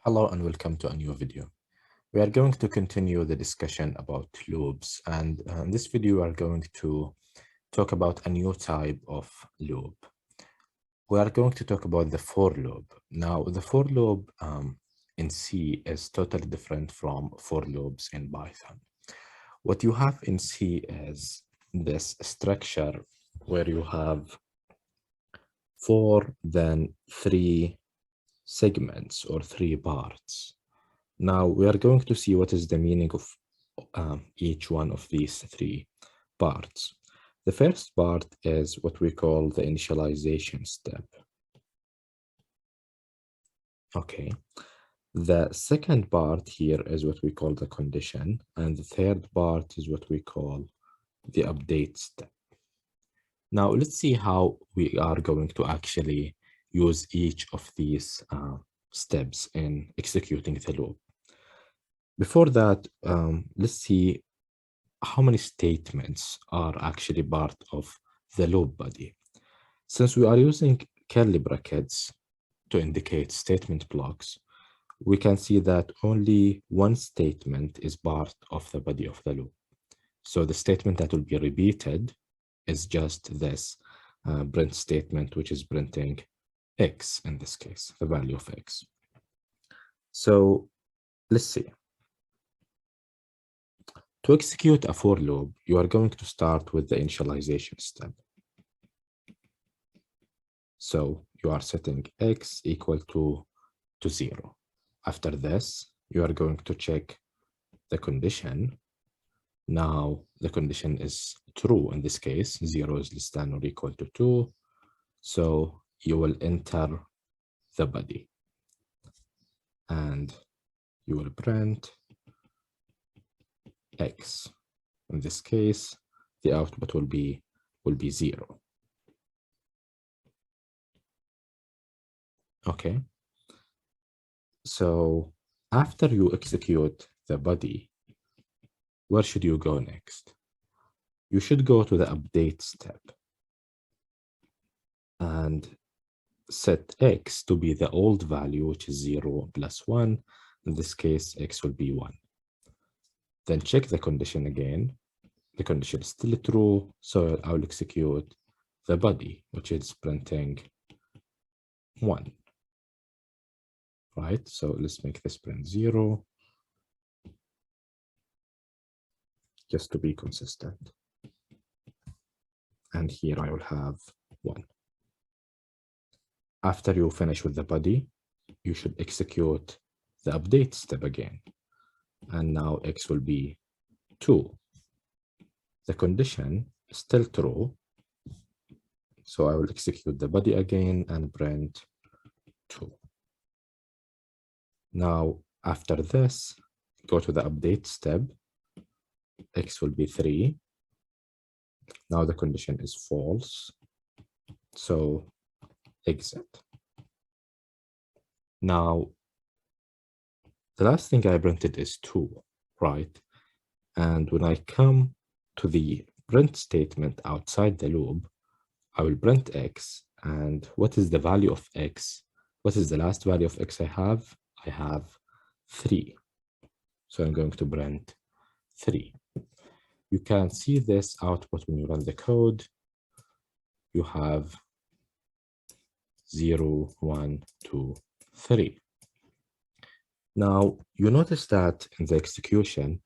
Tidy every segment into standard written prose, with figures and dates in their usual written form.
Hello and welcome to a new video. We are going to continue the discussion about loops, and in this video we are going to talk about a new type of loop. We are going to talk about the for loop. Now, the for loop in C is totally different from for loops in Python. What you have in C is this structure where you have for, then three segments or three parts. Now we are going to see what is the meaning of each one of these three parts. The first part is what we call the initialization step. Okay. The second part here is what we call the condition, and the third part is what we call the update step. Now let's see how we are going to actually use each of these steps in executing the loop. Before that, let's see how many statements are actually part of the loop body. Since we are using curly brackets to indicate statement blocks, we can see that only one statement is part of the body of the loop. So the statement that will be repeated is just this print statement, which is printing x in this case, the value of x. So let's see. To execute a for loop, you are going to start with the initialization step. So you are setting x equal to 0. After this, you are going to check the condition. Now the condition is true in this case, 0 is less than or equal to 2. So you will enter the body and you will print x. In this case, the output will be 0. Okay. So after you execute the body, where should you go next? You should go to the update step and set x to be the old value, which is 0 plus 1. In this case, x will be 1. Then check the condition again. The condition is still true, so I will execute the body, which is printing 1. Right, so let's make this print 0, just to be consistent. And here I will have 1. After you finish with the body, you should execute the update step again. And now x will be 2. The condition is still true, so I will execute the body again and print 2. Now, after this, go to the update step. X will be 3. Now the condition is false, so exit. Now, the last thing I printed is 2, right? And when I come to the print statement outside the loop, I will print x. And what is the value of x? What is the last value of x I have? I have 3. So I'm going to print 3. You can see this output when you run the code. You have 0, 1, 2, 3. Now, you notice that in the execution,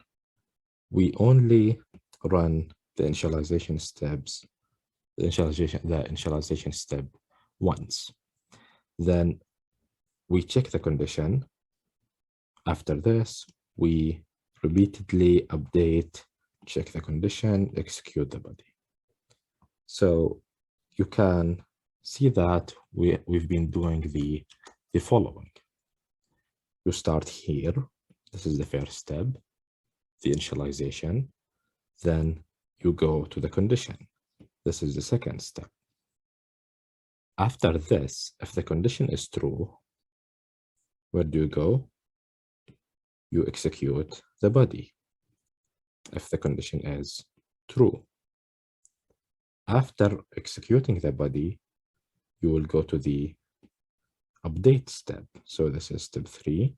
we only run the initialization steps, the initialization step once. Then we check the condition. After this, we repeatedly update, check the condition, execute the body. So you can see that we've been doing the following. You start here. This is the first step, the initialization. Then you go to the condition. This is the second step. After this, if the condition is true, where do you go? You execute the body if the condition is true. After executing the body, you will go to the update step. So this is step 3.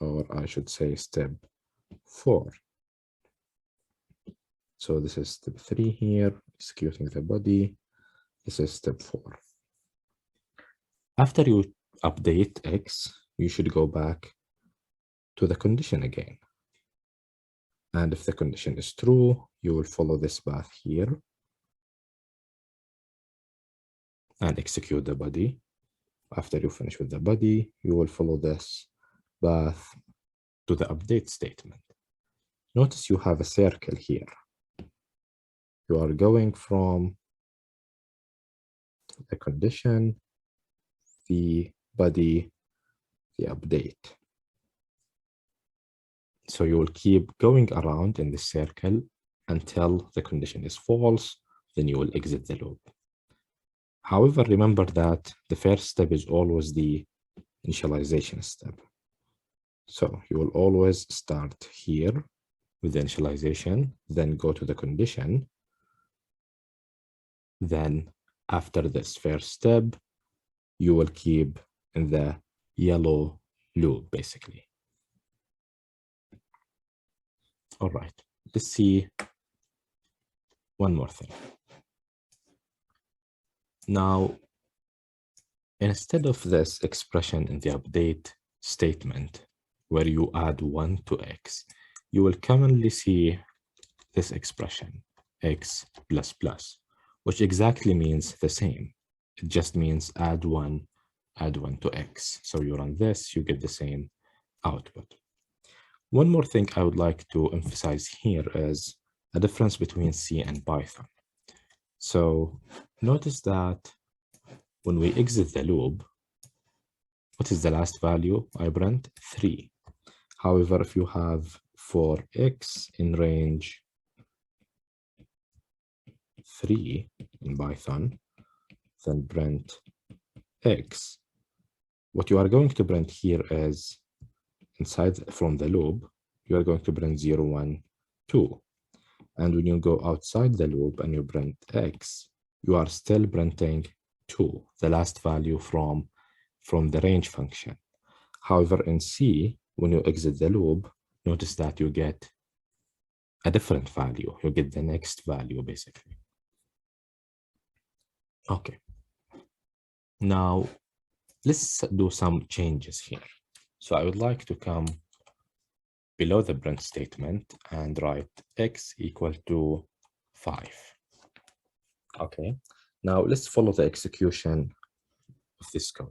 or I should say step 4. So this is step 3 here, executing the body. This is step 4. After you update X, you should go back to the condition again. And if the condition is true, you will follow this path here and execute the body. After you finish with the body, you will follow this path to the update statement. Notice you have a circle here. You are going from the condition, the body, the update. So you will keep going around in this circle until the condition is false, then you will exit the loop. However, remember that the first step is always the initialization step. So you will always start here with the initialization, then go to the condition. Then after this first step, you will keep in the yellow loop, basically. All right, let's see one more thing. Now, instead of this expression in the update statement, where you add 1 to X, you will commonly see this expression, X plus plus, which exactly means the same. It just means add 1 to X. So you run this, you get the same output. One more thing I would like to emphasize here is a difference between C and Python. So notice that when we exit the loop, what is the last value I print? 3. However, if you have for X in range 3 in Python, then print X, what you are going to print here is inside from the loop, you are going to print 0, 1, 2. And when you go outside the loop and you print X, you are still printing 2, the last value from the range function. However, in C, when you exit the loop, notice that you get a different value. You get the next value, basically. Okay. Now, let's do some changes here. So I would like to come below the print statement and write X equal to 5. Okay. Now let's follow the execution of this code.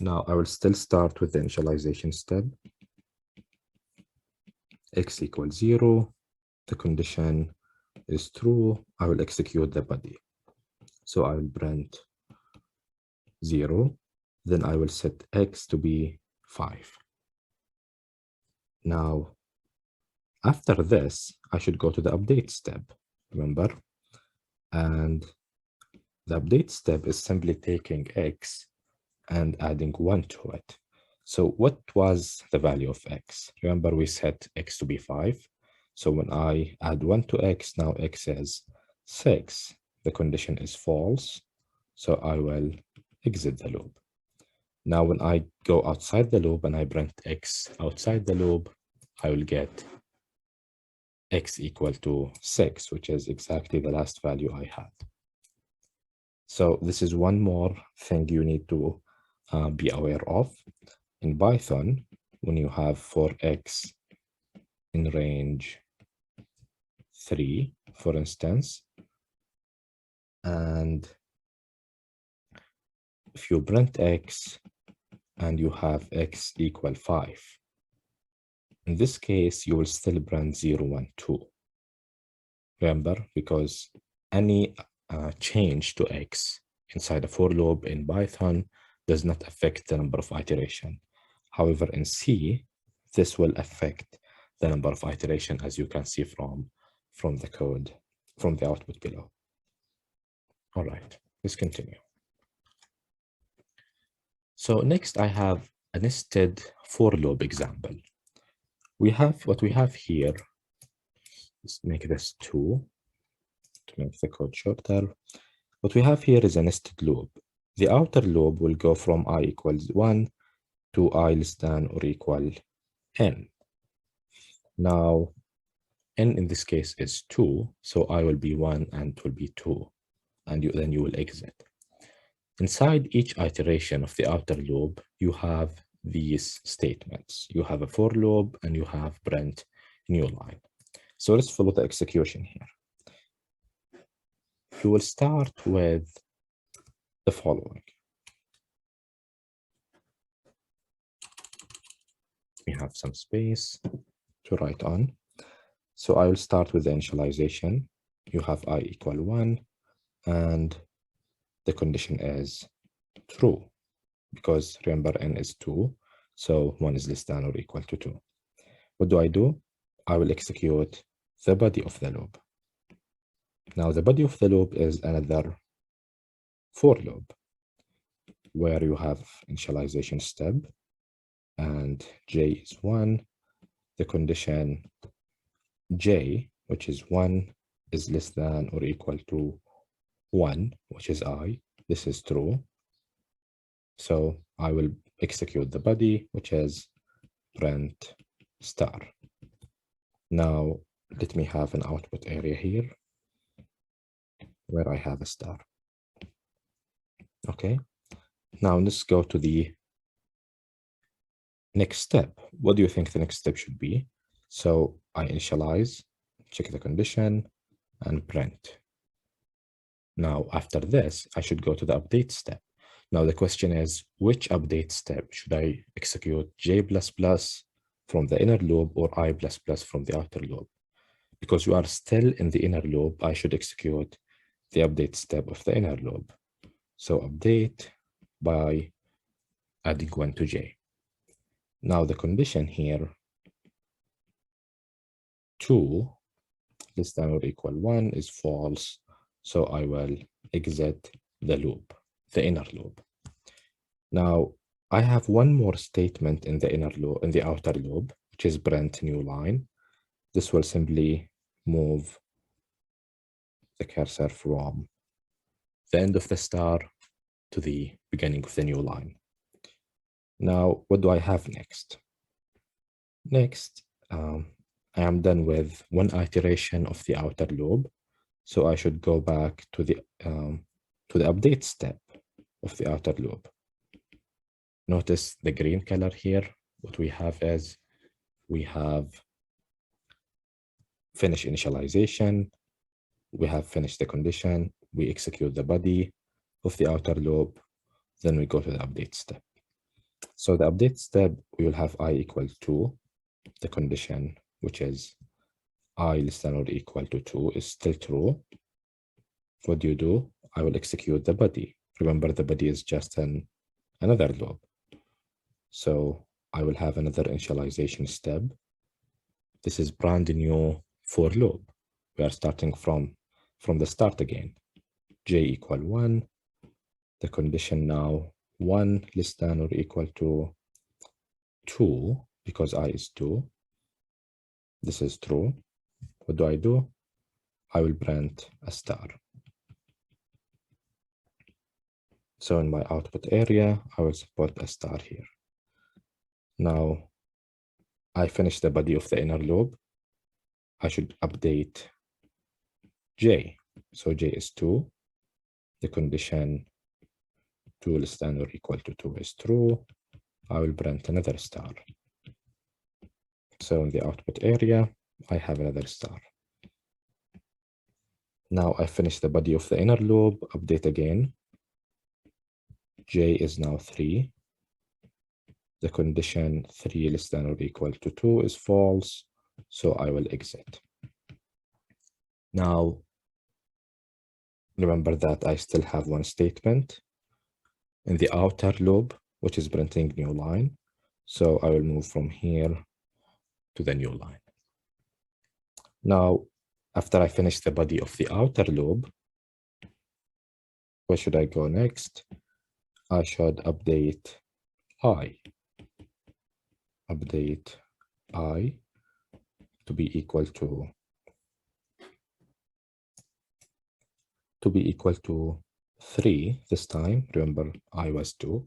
Now I will still start with the initialization step. X equals 0. The condition is true. I will execute the body. So I will print 0. Then I will set X to be 5. Now, after this, I should go to the update step, remember? And the update step is simply taking X and adding 1 to it. So what was the value of X? Remember, we set X to be 5. So when I add 1 to X, now X is 6. The condition is false. So I will exit the loop. Now, when I go outside the loop and I print X outside the loop, I will get X equal to 6, which is exactly the last value I had. So this is one more thing you need to be aware of. In Python, when you have for X in range 3, for instance, and if you print X and you have X equal 5, in this case, you will still print 0, 1, 2. Remember, because any change to X inside a for loop in Python does not affect the number of iteration. However, in C, this will affect the number of iteration, as you can see from the code, from the output below. All right, let's continue. So next I have a nested for loop example. What we have here, let's make this 2 to make the code shorter. What we have here is a nested loop. The outer loop will go from I equals 1 to I less than or equal n. Now, n in this case is 2, so I will be 1 and it will be 2, and then you will exit. Inside each iteration of the outer loop, you have these statements. You have a for loop and you have print new line. So let's follow the execution here. You will start with the following. We have some space to write on. So I will start with the initialization. You have I equal 1 and the condition is true because remember n is 2, so 1 is less than or equal to 2. What do? I will execute the body of the loop. Now the body of the loop is another for loop where you have initialization step and j is 1. The condition j, which is 1, is less than or equal to 1, which is I. This is true. So I will execute the body, which is print star. Now let me have an output area here where I have a star. Okay. Now let's go to the next step. What do you think the next step should be? So I initialize, check the condition, and print. Now, after this, I should go to the update step. Now, the question is, which update step should I execute j++ from the inner loop or I++ from the outer loop? Because you are still in the inner loop, I should execute the update step of the inner loop. So update by adding 1 to j. Now, the condition here, 2 less than or equal 1 is false. So I will exit the loop, the inner loop. Now I have one more statement in the inner loop, in the outer loop, which is print new line. This will simply move the cursor from the end of the star to the beginning of the new line. Now, what do I have next? Next, I am done with one iteration of the outer loop. So I should go back to the update step of the outer loop. Notice the green color here. What we have is we have finish initialization. We have finished the condition. We execute the body of the outer loop. Then we go to the update step. So the update step, we will have I equal to the condition, which is I less than or equal to 2 is still true. What do? I will execute the body. Remember, the body is just another loop. So I will have another initialization step. This is brand new for loop. We are starting from the start again. J equal 1. The condition now 1 less than or equal to 2 because I is 2. This is true. What do? I will print a star. So in my output area, I will support a star here. Now, I finished the body of the inner loop. I should update j. So j is 2. The condition 2 less than or equal to 2 is true. I will print another star. So in the output area, I have another star. Now I finish the body of the inner loop, update again. J is now 3. The condition 3 less than or equal to 2 is false, so I will exit. Now, remember that I still have one statement in the outer loop, which is printing new line. So I will move from here to the new line. Now, after I finish the body of the outer loop, where should I go next? I should update I. Update I to be equal to 3. 3 this time. Remember, I was 2.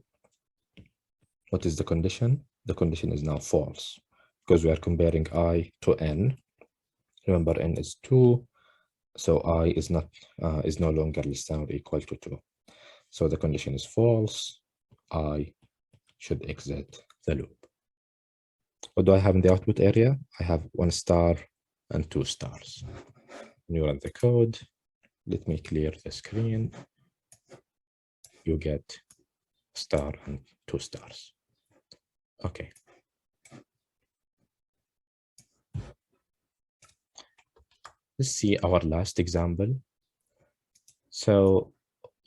What is the condition? The condition is now false because we are comparing I to n. Remember, n is 2, so I is no longer less than or equal to 2. So the condition is false. I should exit the loop. What do I have in the output area? I have 1 star and 2 stars. When you run the code, let me clear the screen. You get star and 2 stars. Okay. Let's see our last example. So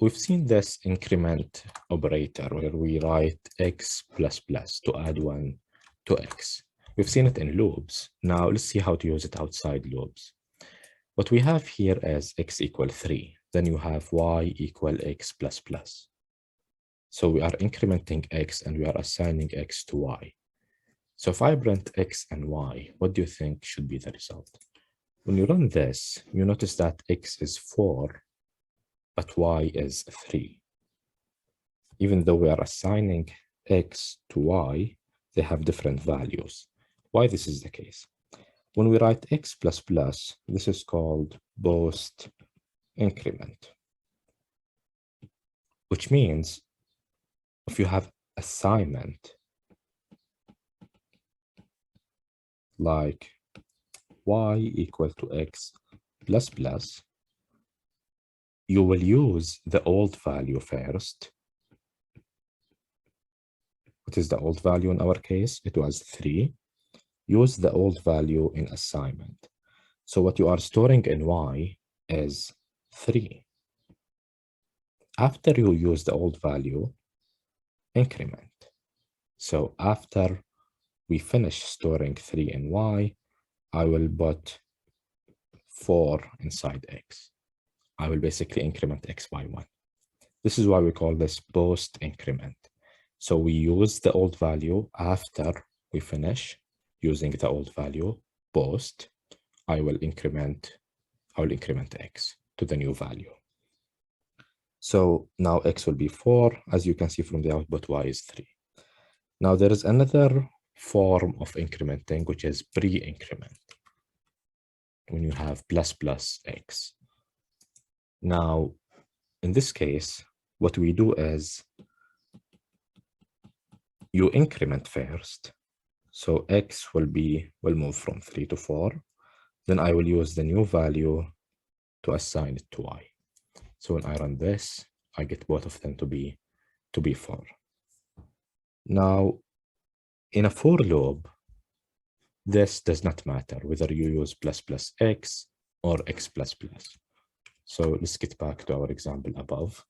we've seen this increment operator where we write x plus plus to add 1 to x. We've seen it in loops. Now let's see how to use it outside loops. What we have here is x equal 3. Then you have y equal x plus plus. So we are incrementing x and we are assigning x to y. So if I print x and y, what do you think should be the result? When you run this, you notice that x is 4, but y is 3. Even though we are assigning x to y, they have different values. Why this is the case? When we write x plus plus, this is called post increment, which means if you have assignment like y equal to x plus plus, you will use the old value first. What is the old value in our case? It was 3. Use the old value in assignment. So what you are storing in y is 3. After you use the old value, increment. So after we finish storing 3 in y, I will put 4 inside x. I will basically increment x by 1. This is why we call this post increment. So we use the old value after we finish using the old value. Post, I will increment x to the new value. So now x will be 4. As you can see from the output, y is 3. Now there is another form of incrementing, which is pre-increment, when you have plus plus x. Now, in this case, what we do is you increment first. So x will move from 3 to 4. Then I will use the new value to assign it to y. So when I run this, I get both of them to be 4. Now, in a for loop, this does not matter whether you use plus plus x or x plus plus. So let's get back to our example above.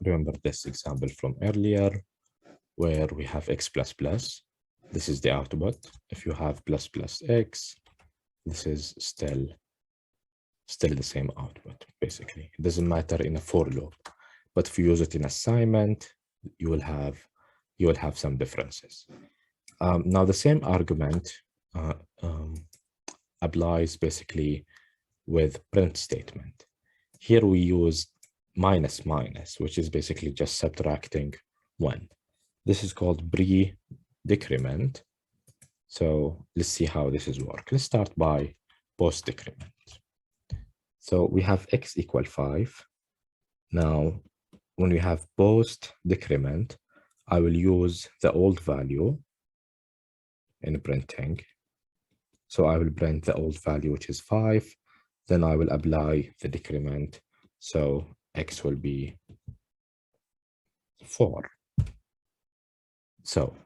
Remember this example from earlier where we have x plus plus. This is the output. If you have plus plus x, this is still the same output, basically. It doesn't matter in a for loop. But if you use it in assignment, you will have some differences. Now the same argument applies basically with print statement. Here we use minus minus, which is basically just subtracting 1. This is called pre-decrement. So let's see how this is work. Let's start by post-decrement. So we have x equal 5. Now, when we have post-decrement, I will use the old value in printing. So I will print the old value, which is 5. Then I will apply the decrement. So x will be 4. So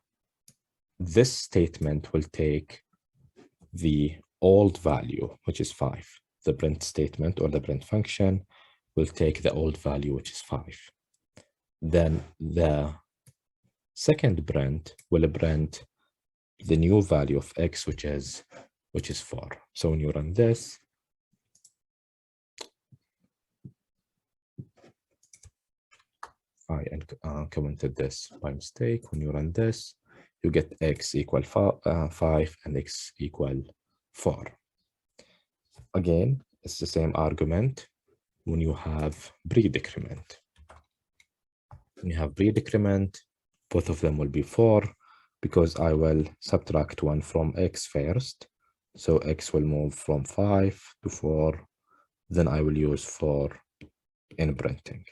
this statement will take the old value, which is 5. The print statement or the print function will take the old value, which is 5. Then the second print will print the new value of x, which is 4. So when you run this, I commented this by mistake. When you run this, you get x equal 5 and x equal 4. Again, it's the same argument when you have pre-decrement. When you have pre-decrement, both of them will be 4 because I will subtract 1 from x first. So x will move from 5 to 4. Then I will use 4 in printing.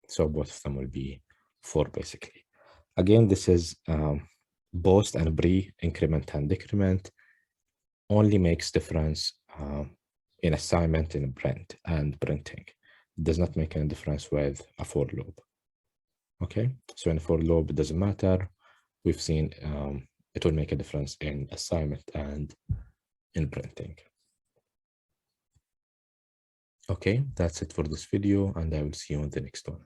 So both of them will be 4 basically. Again, this is post and pre-increment and decrement. Only makes difference in assignment in print and printing. It does not make any difference with a for loop. Okay, so in a for loop, it doesn't matter. We've seen it will make a difference in assignment and in printing. Okay, that's it for this video, and I will see you on the next one.